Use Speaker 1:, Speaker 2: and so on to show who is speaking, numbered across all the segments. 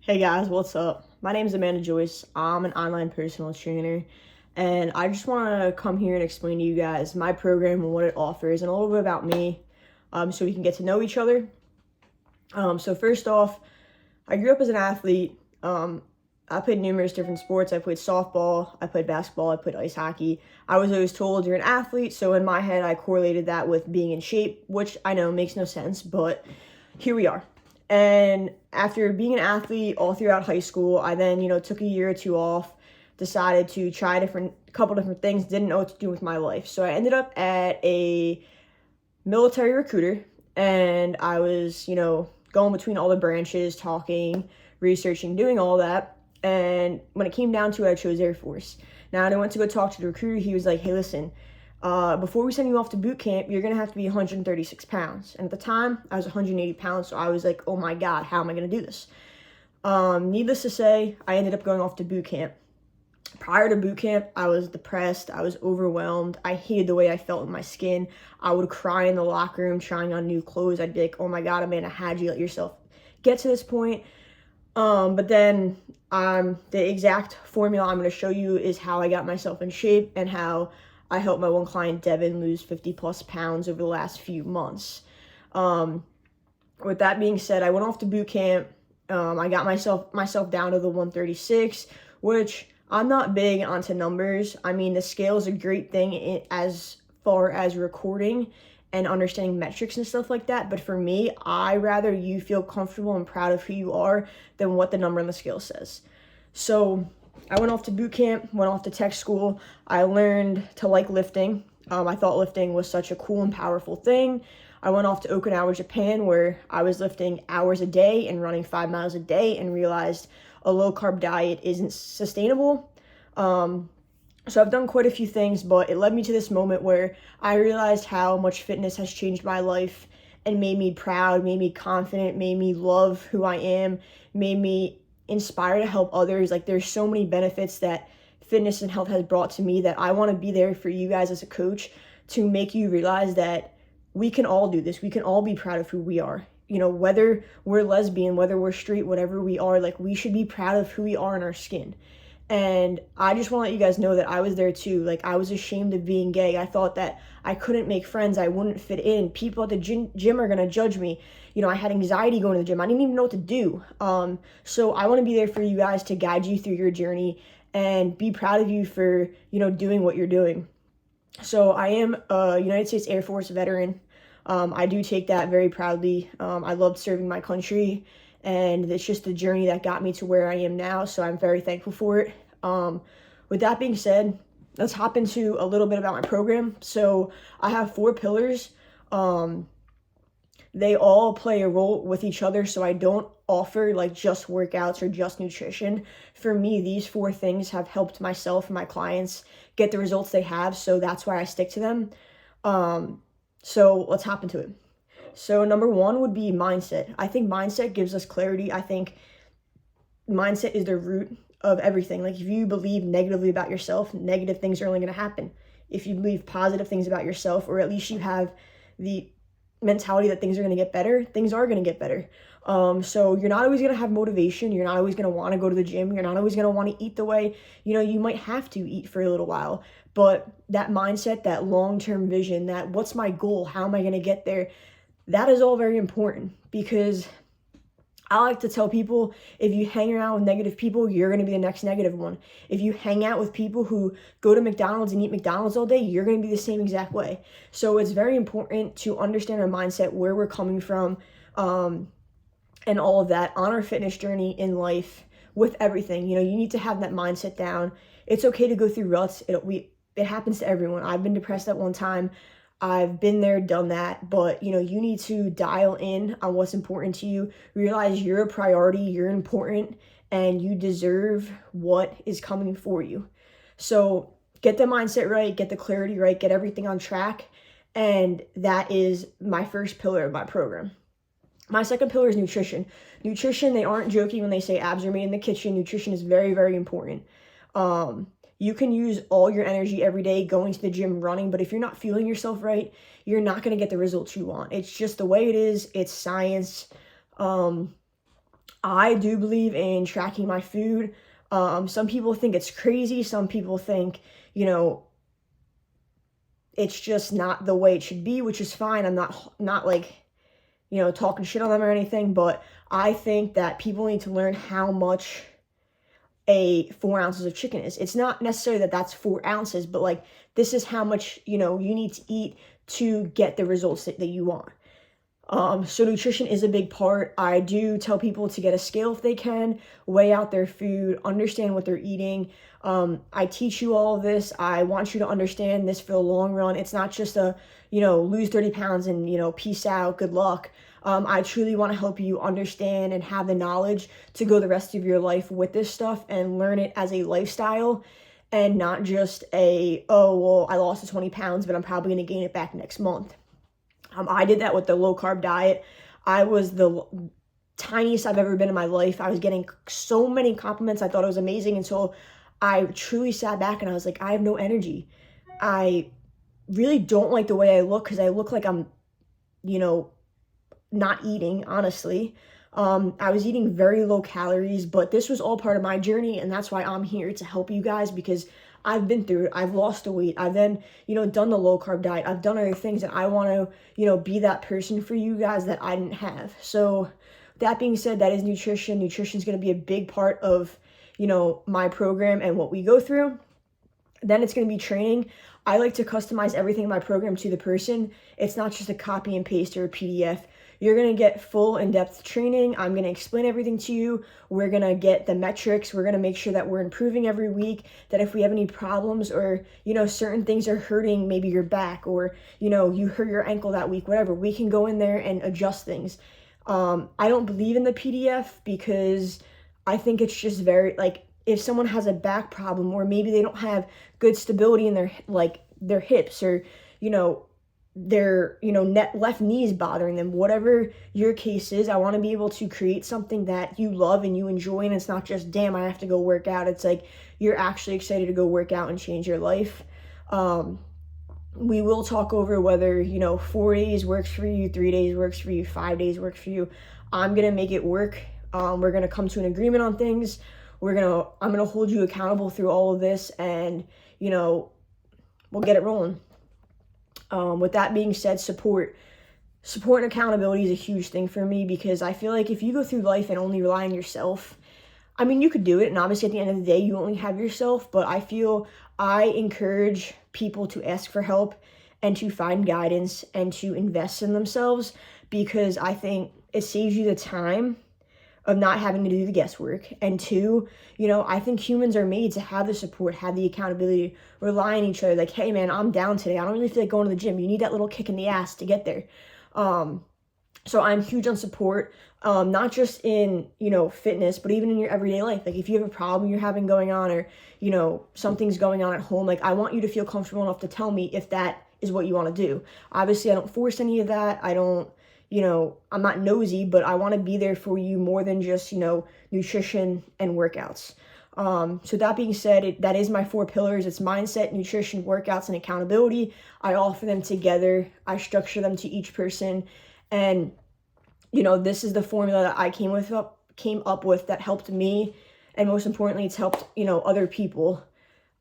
Speaker 1: Hey guys, what's up? My name is Amanda Joyce. I'm an online personal trainer, and I just want to come here and explain to you guys my program and what it offers, and a little bit about me, so we can get to know each other. So first off, I grew up as an athlete. I played numerous different sports. I played softball, I played basketball, I played ice hockey. I was always told you're an athlete, so in my head, I correlated that with being in shape, which I know makes no sense, but here we are. And after being an athlete all throughout high school, I then, took a year or two off, decided to try a couple different things, didn't know what to do with my life. So I ended up at a military recruiter, and I was, going between all the branches, talking, researching, doing all that. And when it came down to it, I chose Air Force. Now, when I went to go talk to the recruiter, he was like, hey, listen, before we send you off to boot camp, you're going to have to be 136 pounds. And at the time, I was 180 pounds, so I was like, oh my God, how am I going to do this? Needless to say, I ended up going off to boot camp. Prior to boot camp, I was depressed, I was overwhelmed, I hated the way I felt in my skin. I would cry in the locker room trying on new clothes. I'd be like, oh my God, Amanda, how'd you let yourself get to this point? But then the exact formula I'm going to show you is how I got myself in shape and how I helped my one client, Devin, lose 50 plus pounds over the last few months. With that being said, I went off to boot camp. I got myself down to the 136, which I'm not big onto numbers. I mean, the scale is a great thing as far as recording and understanding metrics and stuff like that. But for me, I rather you feel comfortable and proud of who you are than what the number on the scale says. So I went off to boot camp, went off to tech school. I learned to like lifting. I thought lifting was such a cool and powerful thing. I went off to Okinawa, Japan, where I was lifting hours a day and running 5 miles a day, and realized a low-carb diet isn't sustainable. So I've done quite a few things, but it led me to this moment where I realized how much fitness has changed my life and made me proud, made me confident, made me love who I am, made me inspired to help others. Like, there's so many benefits that fitness and health has brought to me that I want to be there for you guys as a coach to make you realize that we can all do this. We can all be proud of who we are. Whether we're lesbian, whether we're straight, whatever we are, like, we should be proud of who we are in our skin. And I just want to let you guys know that I was there too. Like, I was ashamed of being gay. I thought that I couldn't make friends. I wouldn't fit in. People at the gym are going to judge me. I had anxiety going to the gym. I didn't even know what to do. So I want to be there for you guys to guide you through your journey and be proud of you for, doing what you're doing. So I am a United States Air Force veteran. I do take that very proudly. I loved serving my country, and it's just the journey that got me to where I am now, so I'm very thankful for it. With that being said, let's hop into a little bit about my program. So I have 4 pillars. They all play a role with each other, so I don't offer like just workouts or just nutrition. For me, these 4 things have helped myself and my clients get the results they have, so that's why I stick to them. So let's hop into it. So number 1 would be mindset. I think mindset gives us clarity. I think mindset is the root of everything. Like, if you believe negatively about yourself, negative things are only going to happen. If you believe positive things about yourself, or at least you have the mentality that things are going to get better, things are going to get better. So you're not always going to have motivation. You're not always going to want to go to the gym. You're not always going to want to eat the way, you might have to eat for a little while. But that mindset, that long-term vision, that what's my goal? How am I going to get there? That is all very important, because I like to tell people, if you hang around with negative people, you're going to be the next negative one. If you hang out with people who go to McDonald's and eat McDonald's all day, you're going to be the same exact way. So it's very important to understand our mindset, where we're coming from, and all of that on our fitness journey in life with everything. You need to have that mindset down. It's okay to go through ruts. It happens to everyone. I've been depressed at one time. I've been there, done that, but you need to dial in on what's important to you. Realize you're a priority, you're important, and you deserve what is coming for you. So get the mindset right, get the clarity right, get everything on track, and that is my first pillar of my program. My second pillar is nutrition. Nutrition, they aren't joking when they say abs are made in the kitchen. Nutrition is very, very important. You can use all your energy every day going to the gym, running, but if you're not fueling yourself right, you're not going to get the results you want. It's just the way it is. It's science. I do believe in tracking my food. Some people think it's crazy. Some people think, it's just not the way it should be, which is fine. I'm not like, talking shit on them or anything, but I think that people need to learn how much 4 ounces of chicken is. It's not necessarily that that's 4 ounces, but like, this is how much, you need to eat to get the results that you want. So nutrition is a big part. I do tell people to get a scale if they can, weigh out their food, understand what they're eating. I teach you all of this. I want you to understand this for the long run. It's not just lose 30 pounds and, peace out, good luck. I truly want to help you understand and have the knowledge to go the rest of your life with this stuff and learn it as a lifestyle and not just I lost the 20 pounds, but I'm probably going to gain it back next month. I did that with the low-carb diet. I was the tiniest I've ever been in my life. I was getting so many compliments. I thought it was amazing until I truly sat back and I was like, I have no energy. I really don't like the way I look because I look like I'm, not eating, honestly. I was eating very low calories, but this was all part of my journey, and that's why I'm here to help you guys, because I've been through it. I've lost the weight. I've then, done the low carb diet. I've done other things, and I want to, be that person for you guys that I didn't have. So that being said, that is nutrition. Nutrition is going to be a big part of, my program and what we go through. Then it's going to be training. I like to customize everything in my program to the person. It's not just a copy and paste or a PDF. You're going to get full in-depth training. I'm going to explain everything to you. We're going to get the metrics. We're going to make sure that we're improving every week, that if we have any problems or, certain things are hurting, maybe your back or, you hurt your ankle that week, whatever, we can go in there and adjust things. I don't believe in the PDF because I think it's just very, if someone has a back problem or maybe they don't have good stability in their hips or, their left knees bothering them, whatever your case is, I want to be able to create something that you love and you enjoy, and it's not just, damn, I have to go work out. It's like you're actually excited to go work out and change your life. We will talk over whether 4 days works for you, 3 days works for you, 5 days works for you. I'm gonna make it work. We're gonna come to an agreement on things. I'm gonna hold you accountable through all of this, and we'll get it rolling. With that being said, support and accountability is a huge thing for me, because I feel like if you go through life and only rely on yourself, I mean, you could do it, and obviously at the end of the day, you only have yourself, but I encourage people to ask for help and to find guidance and to invest in themselves, because I think it saves you the time of not having to do the guesswork. And two, I think humans are made to have the support, have the accountability, rely on each other. Like, hey man, I'm down today. I don't really feel like going to the gym. You need that little kick in the ass to get there. So I'm huge on support, not just in, fitness, but even in your everyday life. Like if you have a problem you're having going on, or, something's going on at home, like I want you to feel comfortable enough to tell me if that is what you want to do. Obviously I don't force any of that. I don't, I'm not nosy, but I want to be there for you more than just, nutrition and workouts. So that being said, that is my 4 pillars. It's mindset, nutrition, workouts, and accountability. I offer them together. I structure them to each person. And, this is the formula that I came up with that helped me. And most importantly, it's helped, other people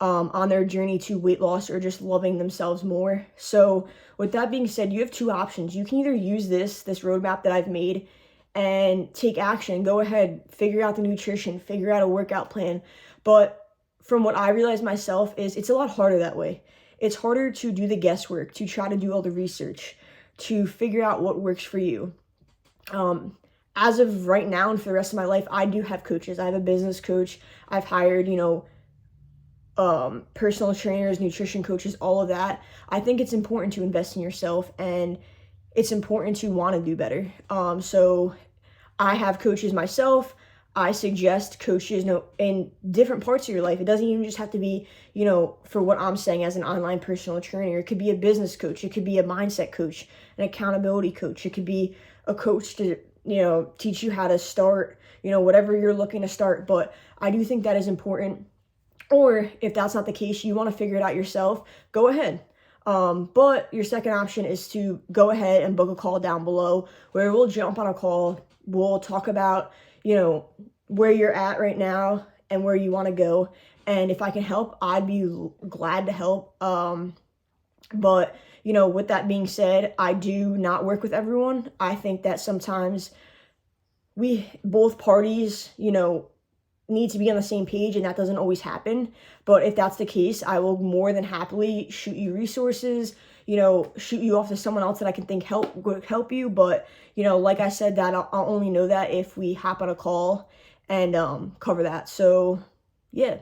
Speaker 1: on their journey to weight loss or just loving themselves more. So with that being said, you have 2 options. You can either use this roadmap that I've made and take action. Go ahead, figure out the nutrition, figure out a workout plan. But from what I realized myself is it's a lot harder that way. It's harder to do the guesswork, to try to do all the research, to figure out what works for you. As of right now and for the rest of my life, I do have coaches. I have a business coach. I've hired, personal trainers, nutrition coaches, all of that. I think it's important to invest in yourself, and it's important to want to do better. So I have coaches myself. I suggest coaches in different parts of your life. It doesn't even just have to be, for what I'm saying as an online personal trainer. It could be a business coach. It could be a mindset coach, an accountability coach. It could be a coach to, teach you how to start, whatever you're looking to start. But I do think that is important. Or if that's not the case, you want to figure it out yourself, go ahead. But your second option is to go ahead and book a call down below where we'll jump on a call. We'll talk about, you know, where you're at right now and where you want to go. And if I can help, I'd be glad to help. But, you know, with that being said, I do not work with everyone. I think that sometimes both parties, you know, need to be on the same page, and that doesn't always happen. But if that's the case, I will more than happily shoot you resources, you know, shoot you off to someone else that I can think would help you. But, you know, like I said, that I'll only know that if we hop on a call and cover that. So, yeah.